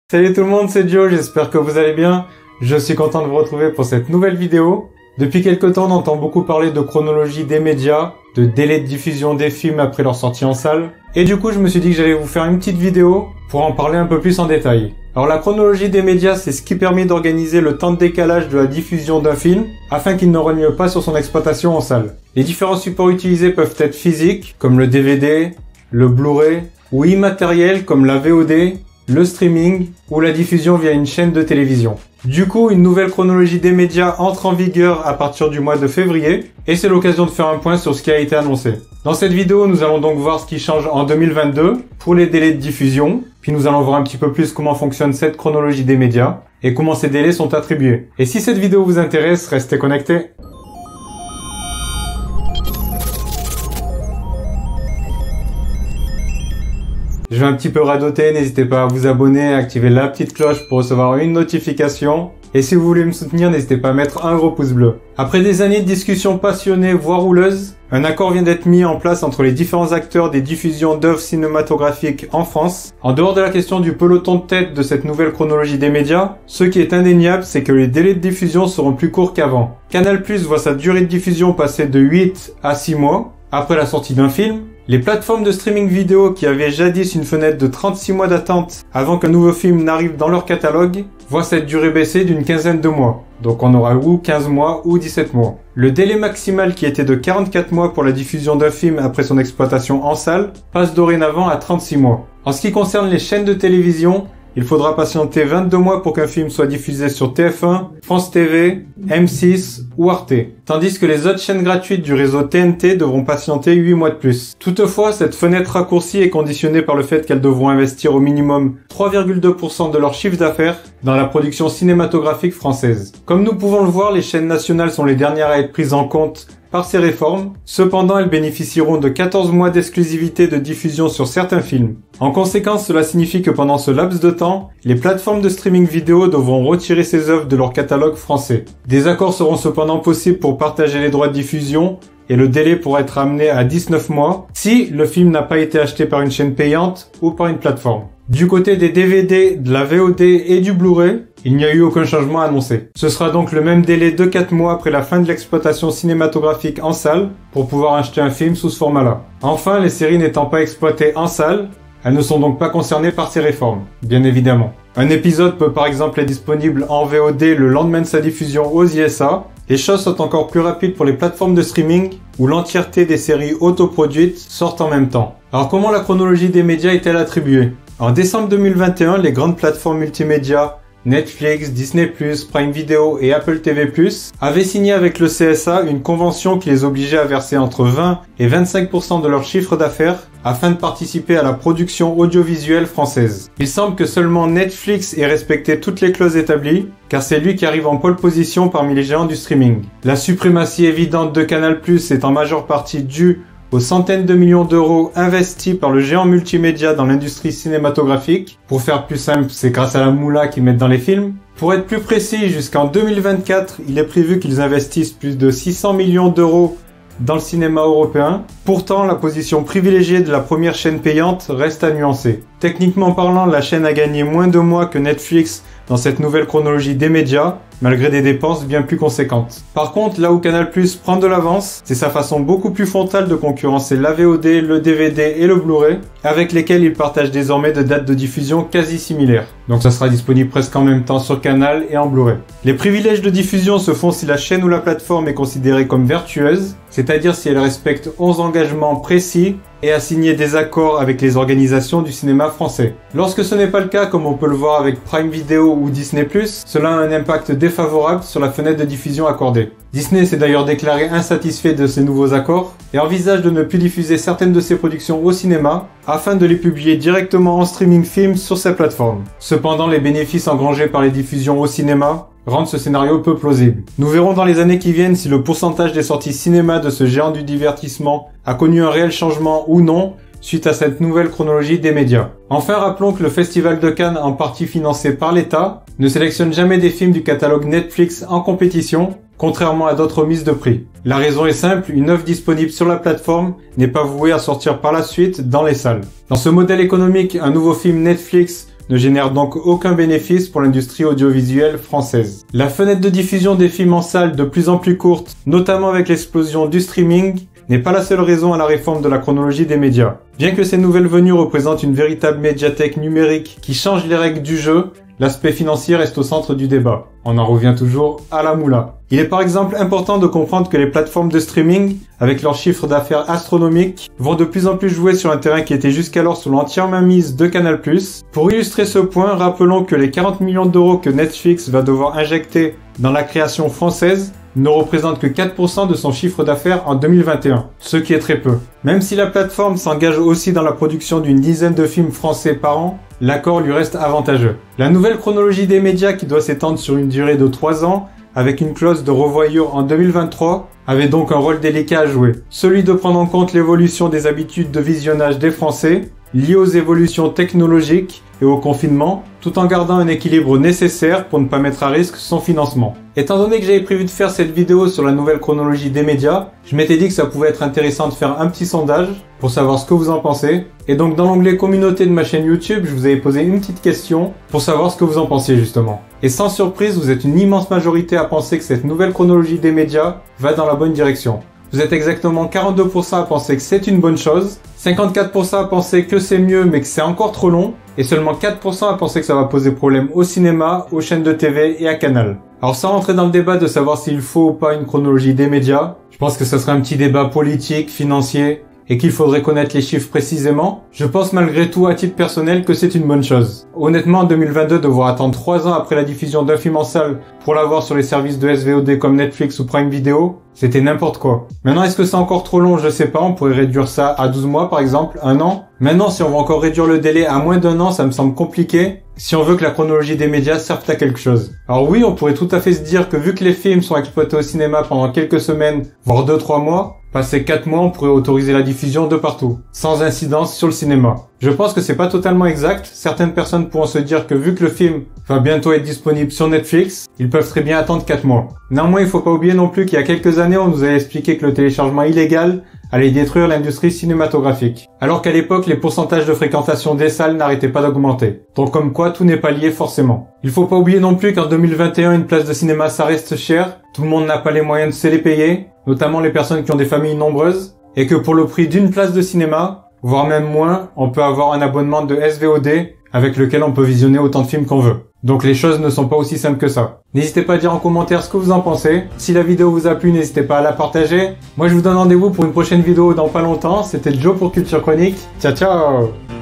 Salut tout le monde, c'est Joe, j'espère que vous allez bien. Je suis content de vous retrouver pour cette nouvelle vidéo. Depuis quelques temps, on entend beaucoup parler de chronologie des médias, de délai de diffusion des films après leur sortie en salle. Et du coup, je me suis dit que j'allais vous faire une petite vidéo pour en parler un peu plus en détail. Alors la chronologie des médias, c'est ce qui permet d'organiser le temps de décalage de la diffusion d'un film afin qu'il ne rogne pas sur son exploitation en salle. Les différents supports utilisés peuvent être physiques, comme le DVD, le Blu-ray, ou immatériels comme la VOD, le streaming ou la diffusion via une chaîne de télévision. Du coup, une nouvelle chronologie des médias entre en vigueur à partir du mois de février et c'est l'occasion de faire un point sur ce qui a été annoncé. Dans cette vidéo, nous allons donc voir ce qui change en 2022 pour les délais de diffusion, puis nous allons voir un petit peu plus comment fonctionne cette chronologie des médias et comment ces délais sont attribués. Et si cette vidéo vous intéresse, restez connectés. Je vais un petit peu radoter, n'hésitez pas à vous abonner, à activer la petite cloche pour recevoir une notification. Et si vous voulez me soutenir, n'hésitez pas à mettre un gros pouce bleu. Après des années de discussions passionnées, voire houleuses, un accord vient d'être mis en place entre les différents acteurs des diffusions d'œuvres cinématographiques en France. En dehors de la question du peloton de tête de cette nouvelle chronologie des médias, ce qui est indéniable, c'est que les délais de diffusion seront plus courts qu'avant. Canal+ voit sa durée de diffusion passer de 8 à 6 mois après la sortie d'un film. Les plateformes de streaming vidéo qui avaient jadis une fenêtre de 36 mois d'attente avant qu'un nouveau film n'arrive dans leur catalogue voient cette durée baisser d'une quinzaine de mois. Donc on aura ou 15 mois ou 17 mois. Le délai maximal qui était de 44 mois pour la diffusion d'un film après son exploitation en salle passe dorénavant à 36 mois. En ce qui concerne les chaînes de télévision, il faudra patienter 22 mois pour qu'un film soit diffusé sur TF1, France TV, M6 ou Arte. Tandis que les autres chaînes gratuites du réseau TNT devront patienter 8 mois de plus. Toutefois, cette fenêtre raccourcie est conditionnée par le fait qu'elles devront investir au minimum 3,2% de leur chiffre d'affaires dans la production cinématographique française. Comme nous pouvons le voir, les chaînes nationales sont les dernières à être prises en compte par ces réformes. Cependant, elles bénéficieront de 14 mois d'exclusivité de diffusion sur certains films. En conséquence, cela signifie que pendant ce laps de temps, les plateformes de streaming vidéo devront retirer ces œuvres de leur catalogue français. Des accords seront cependant possibles pour partager les droits de diffusion et le délai pourra être amené à 19 mois si le film n'a pas été acheté par une chaîne payante ou par une plateforme. Du côté des DVD, de la VOD et du Blu-ray, il n'y a eu aucun changement annoncé. Ce sera donc le même délai de 4 mois après la fin de l'exploitation cinématographique en salle pour pouvoir acheter un film sous ce format-là. Enfin, les séries n'étant pas exploitées en salle, elles ne sont donc pas concernées par ces réformes, bien évidemment. Un épisode peut par exemple être disponible en VOD le lendemain de sa diffusion aux USA. Les choses sont encore plus rapides pour les plateformes de streaming où l'entièreté des séries autoproduites sortent en même temps. Alors comment la chronologie des médias est-elle attribuée? En décembre 2021, les grandes plateformes multimédia Netflix, Disney+, Prime Video et Apple TV+, avaient signé avec le CSA une convention qui les obligeait à verser entre 20 et 25% de leur chiffre d'affaires afin de participer à la production audiovisuelle française. Il semble que seulement Netflix ait respecté toutes les clauses établies, car c'est lui qui arrive en pole position parmi les géants du streaming. La suprématie évidente de Canal+ est en majeure partie due aux centaines de millions d'euros investis par le géant multimédia dans l'industrie cinématographique. Pour faire plus simple, c'est grâce à la moula qu'ils mettent dans les films. Pour être plus précis, jusqu'en 2024, il est prévu qu'ils investissent plus de 600 millions d'euros dans le cinéma européen. Pourtant, la position privilégiée de la première chaîne payante reste à nuancer. Techniquement parlant, la chaîne a gagné moins de mois que Netflix dans cette nouvelle chronologie des médias, malgré des dépenses bien plus conséquentes. Par contre, là où Canal+ prend de l'avance, c'est sa façon beaucoup plus frontale de concurrencer la VOD, le DVD et le Blu-ray, avec lesquels il partage désormais des dates de diffusion quasi similaires. Donc ça sera disponible presque en même temps sur Canal et en Blu-ray. Les privilèges de diffusion se font si la chaîne ou la plateforme est considérée comme vertueuse, c'est-à-dire si elle respecte 11 engagements précis et a signé des accords avec les organisations du cinéma français. Lorsque ce n'est pas le cas, comme on peut le voir avec Prime Video ou Disney+, cela a un impact défavorable sur la fenêtre de diffusion accordée. Disney s'est d'ailleurs déclaré insatisfait de ces nouveaux accords et envisage de ne plus diffuser certaines de ses productions au cinéma afin de les publier directement en streaming film sur ses plateformes. Cependant, les bénéfices engrangés par les diffusions au cinéma rendent ce scénario peu plausible. Nous verrons dans les années qui viennent si le pourcentage des sorties cinéma de ce géant du divertissement a connu un réel changement ou non suite à cette nouvelle chronologie des médias. Enfin, rappelons que le Festival de Cannes, en partie financé par l'État, ne sélectionne jamais des films du catalogue Netflix en compétition, contrairement à d'autres mises de prix. La raison est simple, une œuvre disponible sur la plateforme n'est pas vouée à sortir par la suite dans les salles. Dans ce modèle économique, un nouveau film Netflix ne génère donc aucun bénéfice pour l'industrie audiovisuelle française. La fenêtre de diffusion des films en salle de plus en plus courte, notamment avec l'explosion du streaming, n'est pas la seule raison à la réforme de la chronologie des médias. Bien que ces nouvelles venues représentent une véritable médiathèque numérique qui change les règles du jeu, l'aspect financier reste au centre du débat. On en revient toujours à la moula. Il est par exemple important de comprendre que les plateformes de streaming, avec leurs chiffres d'affaires astronomiques, vont de plus en plus jouer sur un terrain qui était jusqu'alors sous l'entière mainmise de Canal+. Pour illustrer ce point, rappelons que les 40 millions d'euros que Netflix va devoir injecter dans la création française ne représente que 4% de son chiffre d'affaires en 2021, ce qui est très peu. Même si la plateforme s'engage aussi dans la production d'une dizaine de films français par an, l'accord lui reste avantageux. La nouvelle chronologie des médias qui doit s'étendre sur une durée de 3 ans, avec une clause de revoyure en 2023, avait donc un rôle délicat à jouer. Celui de prendre en compte l'évolution des habitudes de visionnage des Français, liées aux évolutions technologiques et au confinement, tout en gardant un équilibre nécessaire pour ne pas mettre à risque son financement. Étant donné que j'avais prévu de faire cette vidéo sur la nouvelle chronologie des médias, je m'étais dit que ça pouvait être intéressant de faire un petit sondage pour savoir ce que vous en pensez. Et donc dans l'onglet communauté de ma chaîne YouTube, je vous avais posé une petite question pour savoir ce que vous en pensiez justement. Et sans surprise, vous êtes une immense majorité à penser que cette nouvelle chronologie des médias va dans la bonne direction. Vous êtes exactement 42% à penser que c'est une bonne chose, 54% à penser que c'est mieux mais que c'est encore trop long, et seulement 4% à penser que ça va poser problème au cinéma, aux chaînes de TV et à Canal. Alors sans rentrer dans le débat de savoir s'il faut ou pas une chronologie des médias, je pense que ce serait un petit débat politique, financier, et qu'il faudrait connaître les chiffres précisément, je pense malgré tout à titre personnel que c'est une bonne chose. Honnêtement, en 2022, devoir attendre 3 ans après la diffusion d'un film en salle pour l'avoir sur les services de SVOD comme Netflix ou Prime Video, c'était n'importe quoi. Maintenant, est-ce que c'est encore trop long? Je sais pas, on pourrait réduire ça à 12 mois par exemple, 1 an. Maintenant, si on veut encore réduire le délai à moins d'1 an, ça me semble compliqué, si on veut que la chronologie des médias serve à quelque chose. Alors oui, on pourrait tout à fait se dire que vu que les films sont exploités au cinéma pendant quelques semaines, voire 2-3 mois, passé 4 mois, on pourrait autoriser la diffusion de partout, sans incidence sur le cinéma. Je pense que c'est pas totalement exact. Certaines personnes pourront se dire que vu que le film va bientôt être disponible sur Netflix, ils peuvent très bien attendre 4 mois. Néanmoins, il faut pas oublier non plus qu'il y a quelques années, on nous avait expliqué que le téléchargement illégal allait détruire l'industrie cinématographique. Alors qu'à l'époque, les pourcentages de fréquentation des salles n'arrêtaient pas d'augmenter. Donc comme quoi, tout n'est pas lié forcément. Il faut pas oublier non plus qu'en 2021, une place de cinéma, ça reste cher. Tout le monde n'a pas les moyens de se les payer, notamment les personnes qui ont des familles nombreuses. Et que pour le prix d'une place de cinéma, voire même moins, on peut avoir un abonnement de SVOD avec lequel on peut visionner autant de films qu'on veut. Donc les choses ne sont pas aussi simples que ça. N'hésitez pas à dire en commentaire ce que vous en pensez. Si la vidéo vous a plu, n'hésitez pas à la partager. Moi je vous donne rendez-vous pour une prochaine vidéo dans pas longtemps. C'était Joe pour Culture Chronique. Ciao ciao.